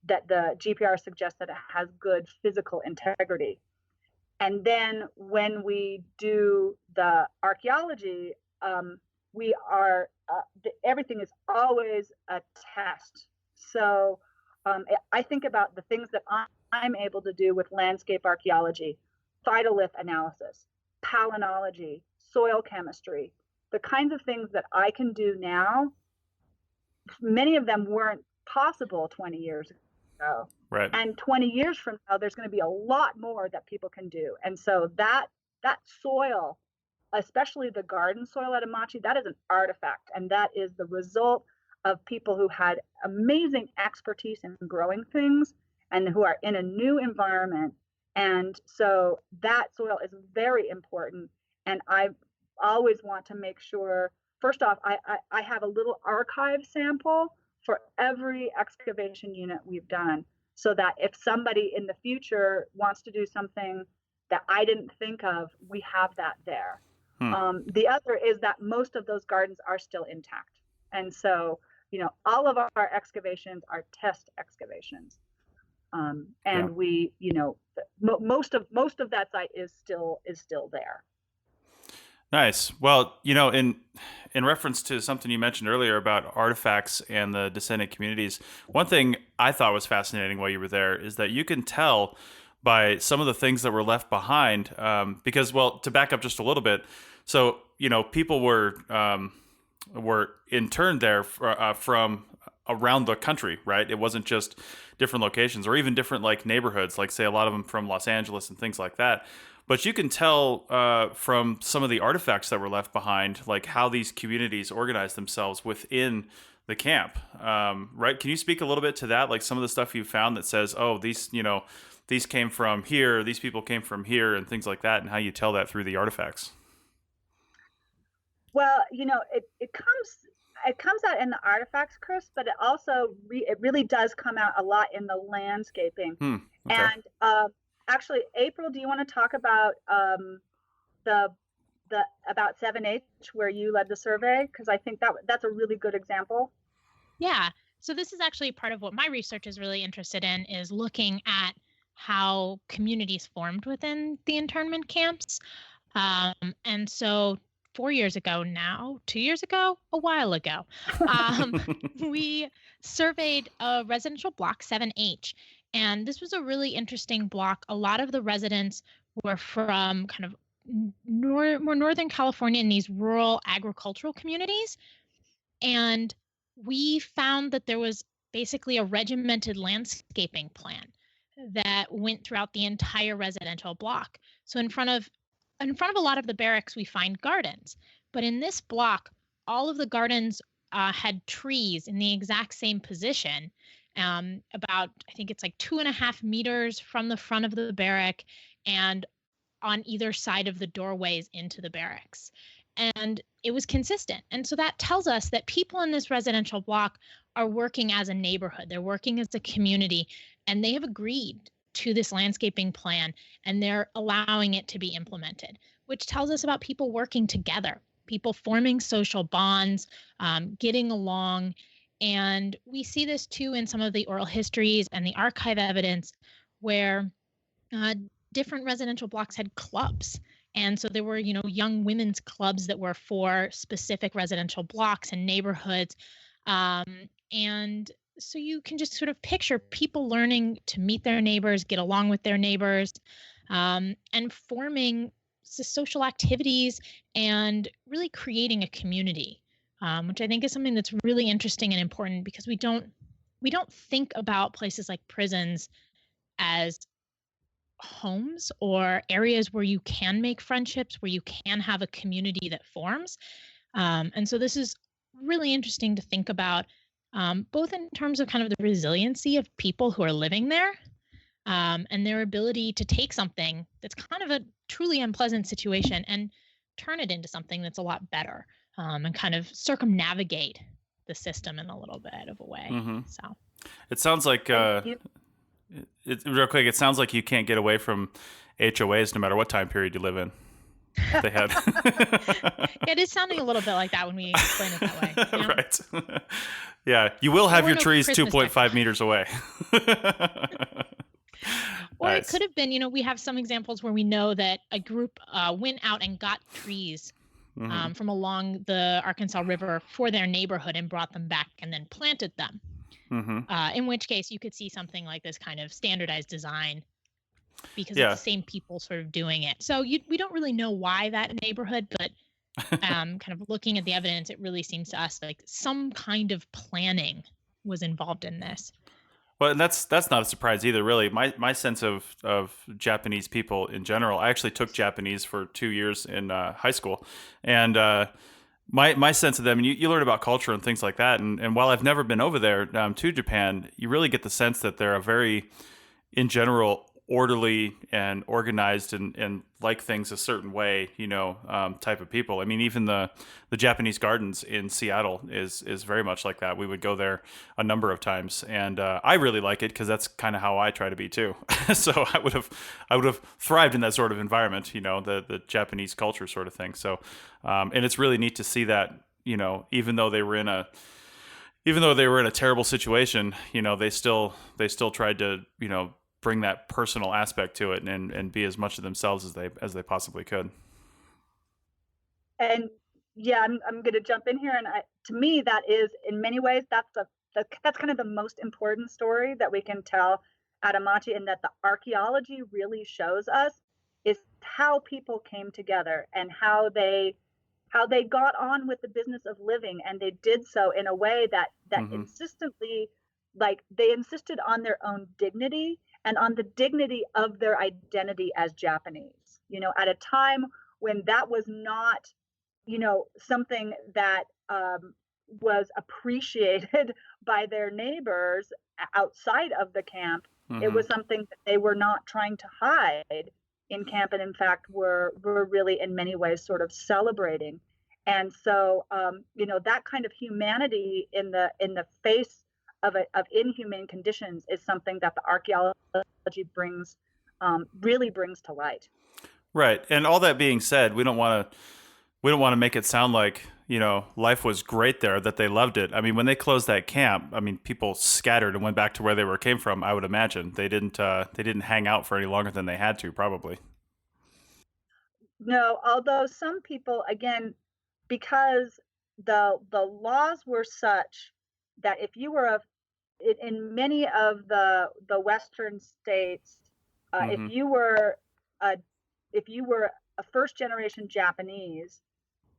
that the GPR suggests that it has good physical integrity. And then when we do the archaeology, we are everything is always a test. So I think about the things that I'm able to do with landscape archaeology, phytolith analysis, palynology, soil chemistry, the kinds of things that I can do now. Many of them weren't possible 20 years ago. Right. And 20 years from now, there's going to be a lot more that people can do. And so that soil, especially the garden soil at Amache, that is an artifact. And that is the result of people who had amazing expertise in growing things and who are in a new environment. And so that soil is very important. And I always want to make sure, first off, I have a little archive sample for every excavation unit we've done, so that if somebody in the future wants to do something that I didn't think of, we have that there. The other is that most of those gardens are still intact. And so, all of our excavations are test excavations. And we, most of that site is still there. Nice. Well, in reference to something you mentioned earlier about artifacts and the descendant communities, one thing I thought was fascinating while you were there is that you can tell by some of the things that were left behind, because, well, to back up just a little bit, so people were interned there from around the country, right? It wasn't just different locations or even different like neighborhoods, like say a lot of them from Los Angeles and things like that. But you can tell from some of the artifacts that were left behind, like how these communities organized themselves within the camp, right? Can you speak a little bit to that? Like some of the stuff you found that says, oh, these came from here, these people came from here, and things like that, and how you tell that through the artifacts. Well, it comes out in the artifacts, Chris, but it also it really does come out a lot in the landscaping. Okay. And actually, April, do you want to talk about the about 7H where you led the survey? Because I think that's a really good example. Yeah. So this is actually part of what my research is really interested in, is looking at how communities formed within the internment camps. And so 4 years ago now, 2 years ago, a while ago, we surveyed a residential block 7H. And this was a really interesting block. A lot of the residents were from kind of more Northern California in these rural agricultural communities. And we found that there was basically a regimented landscaping plan that went throughout the entire residential block. So in front of a lot of the barracks, we find gardens. But in this block, all of the gardens had trees in the exact same position, about, I think it's like 2.5 meters from the front of the barrack and on either side of the doorways into the barracks. And it was consistent. And so that tells us that people in this residential block are working as a neighborhood. They're working as a community, and they have agreed to this landscaping plan, and they're allowing it to be implemented, which tells us about people working together, people forming social bonds, getting along. And we see this too in some of the oral histories and the archive evidence where different residential blocks had clubs. And so there were, young women's clubs that were for specific residential blocks and neighborhoods. And so you can just sort of picture people learning to meet their neighbors, get along with their neighbors, and forming social activities and really creating a community, which I think is something that's really interesting and important, because we don't think about places like prisons as homes or areas where you can make friendships, where you can have a community that forms. And so this is really interesting to think about, both in terms of kind of the resiliency of people who are living there, and their ability to take something that's kind of a truly unpleasant situation and turn it into something that's a lot better, and kind of circumnavigate the system in a little bit of a way. Mm-hmm. So it sounds like real quick, it sounds like you can't get away from HOAs no matter what time period you live in. They had. It is sounding a little bit like that when we explain it that way. Right. Yeah, you will have your trees 2.5 meters away. Or Nice. it could have been, we have some examples where we know that a group went out and got trees from along the Arkansas River for their neighborhood and brought them back and then planted them. In which case you could see something like this kind of standardized design, because it's the same people sort of doing it. So we don't really know why that neighborhood, but kind of looking at the evidence, it really seems to us like some kind of planning was involved in this. Well, and that's not a surprise either, really. My sense of Japanese people in general, I actually took Japanese for 2 years in high school, and my sense of them, and you learn about culture and things like that, and while I've never been over there to Japan, you really get the sense that they're a very, in general, orderly and organized and like things a certain way, type of people. I mean, even the Japanese gardens in Seattle is very much like that. We would go there a number of times, and I really like it because that's kind of how I try to be too. So I would have thrived in that sort of environment, the Japanese culture sort of thing. So and it's really neat to see that, even though they were in a terrible situation, they still tried to, bring that personal aspect to it and be as much of themselves as they possibly could. And yeah, I'm going to jump in here, and to me that is, in many ways, that's kind of the most important story that we can tell at Amache, and that the archaeology really shows us, is how people came together and how they how they got on with the business of living, and they did so in a way that insistently, like they insisted on their own dignity and on the dignity of their identity as Japanese, at a time when that was not, something that was appreciated by their neighbors outside of the camp. It was something that they were not trying to hide in camp, and in fact were really in many ways sort of celebrating. And so that kind of humanity in the face of inhumane conditions is something that the archaeology really brings to light. Right. And all that being said, we don't want to make it sound like, life was great there, that they loved it. I mean, when they closed that camp, people scattered and went back to where they came from, I would imagine. They didn't hang out for any longer than they had to, probably. No, although some people, again, because the laws were such that if you were in many of the Western states, if you were a first generation Japanese,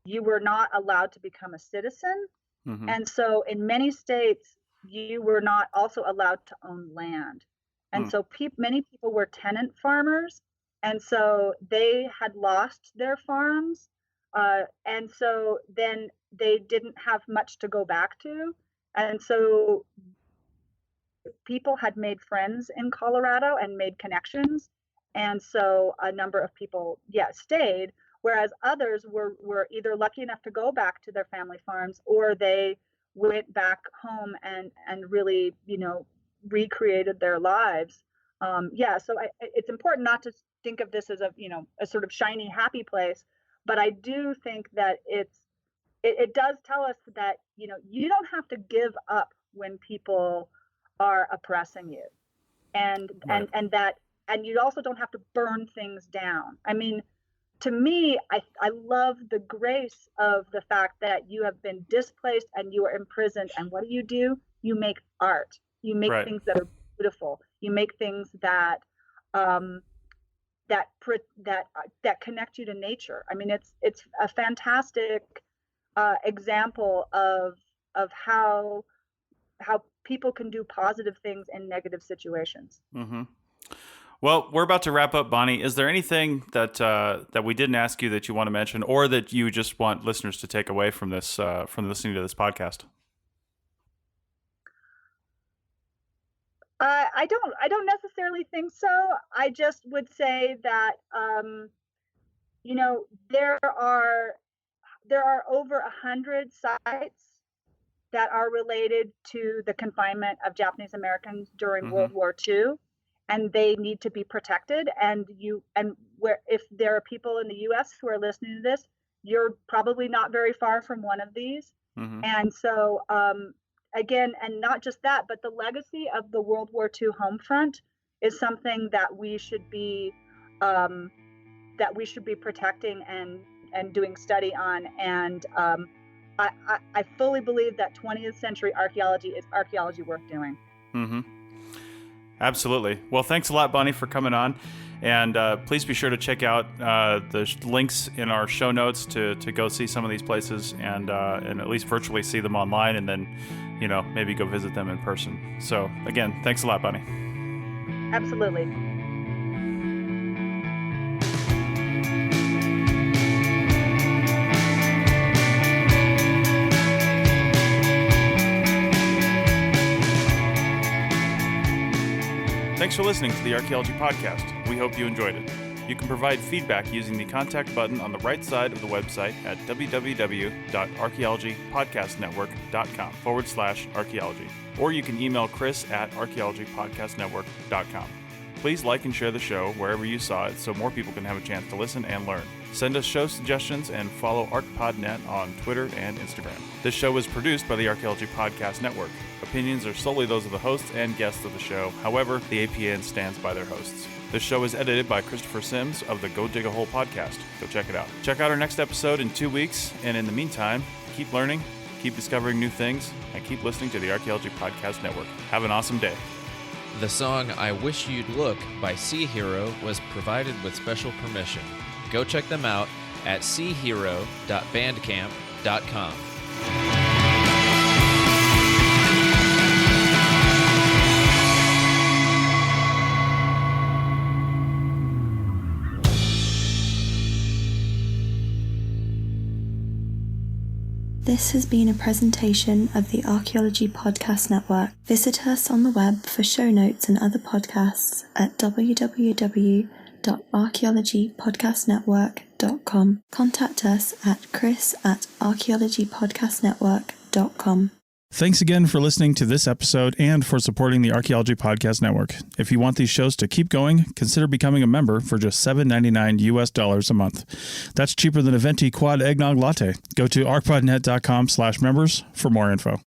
you were not allowed to become a citizen. And so in many states, you were not also allowed to own land. And so many people were tenant farmers. And so they had lost their farms. And so then they didn't have much to go back to. And so people had made friends in Colorado and made connections. And so a number of people, stayed, whereas others were either lucky enough to go back to their family farms, or they went back home and really, recreated their lives. So it's important not to think of this as a sort of shiny, happy place, but I do think that it does tell us that, you don't have to give up when people are oppressing you, and you also don't have to burn things down. I mean, to me, I love the grace of the fact that you have been displaced and you are imprisoned, and what do? You make art. You make things that are beautiful. You make things that connect you to nature. I mean, it's a fantastic example of how people can do positive things in negative situations. Well, we're about to wrap up, Bonnie. Is there anything that we didn't ask you that you want to mention, or that you just want listeners to take away from this, from listening to this podcast? I don't necessarily think so. I just would say that there are over 100 sites that are related to the confinement of Japanese Americans during World War II, and they need to be protected. And if there are people in the U.S. who are listening to this, you're probably not very far from one of these. And so again, and not just that, but the legacy of the World War II home front is something that we should be protecting and doing study on. And I fully believe that 20th century archaeology is archaeology worth doing. Absolutely. Well, thanks a lot, Bonnie, for coming on. And please be sure to check out the links in our show notes to go see some of these places and at least virtually see them online, and then, maybe go visit them in person. So again, thanks a lot, Bonnie. Absolutely. Thanks for listening to the Archaeology Podcast. We hope you enjoyed it. You can provide feedback using the contact button on the right side of the website at www.archaeologypodcastnetwork.com/archaeology. Or you can email Chris at archaeologypodcastnetwork.com. Please like and share the show wherever you saw it so more people can have a chance to listen and learn. Send us show suggestions and follow ArchPodNet on Twitter and Instagram. This show is produced by the Archaeology Podcast Network. Opinions are solely those of the hosts and guests of the show. However, the APN stands by their hosts. This show is edited by Christopher Sims of the Go Dig a Hole podcast. Go check it out. Check out our next episode in 2 weeks, and in the meantime, keep learning, keep discovering new things, and keep listening to the Archaeology Podcast Network. Have an awesome day. The song I Wish You'd Look by Sea Hero was provided with special permission. Go check them out at seahero.bandcamp.com. This has been a presentation of the Archaeology Podcast Network. Visit us on the web for show notes and other podcasts at www.archaeologypodcastnetwork.com. Contact us at chris@archaeologypodcastnetwork.com. Thanks again for listening to this episode and for supporting the Archaeology Podcast Network. If you want these shows to keep going, consider becoming a member for just $7.99 a month. That's cheaper than a venti quad eggnog latte. Go to arcpodnet.com/members for more info.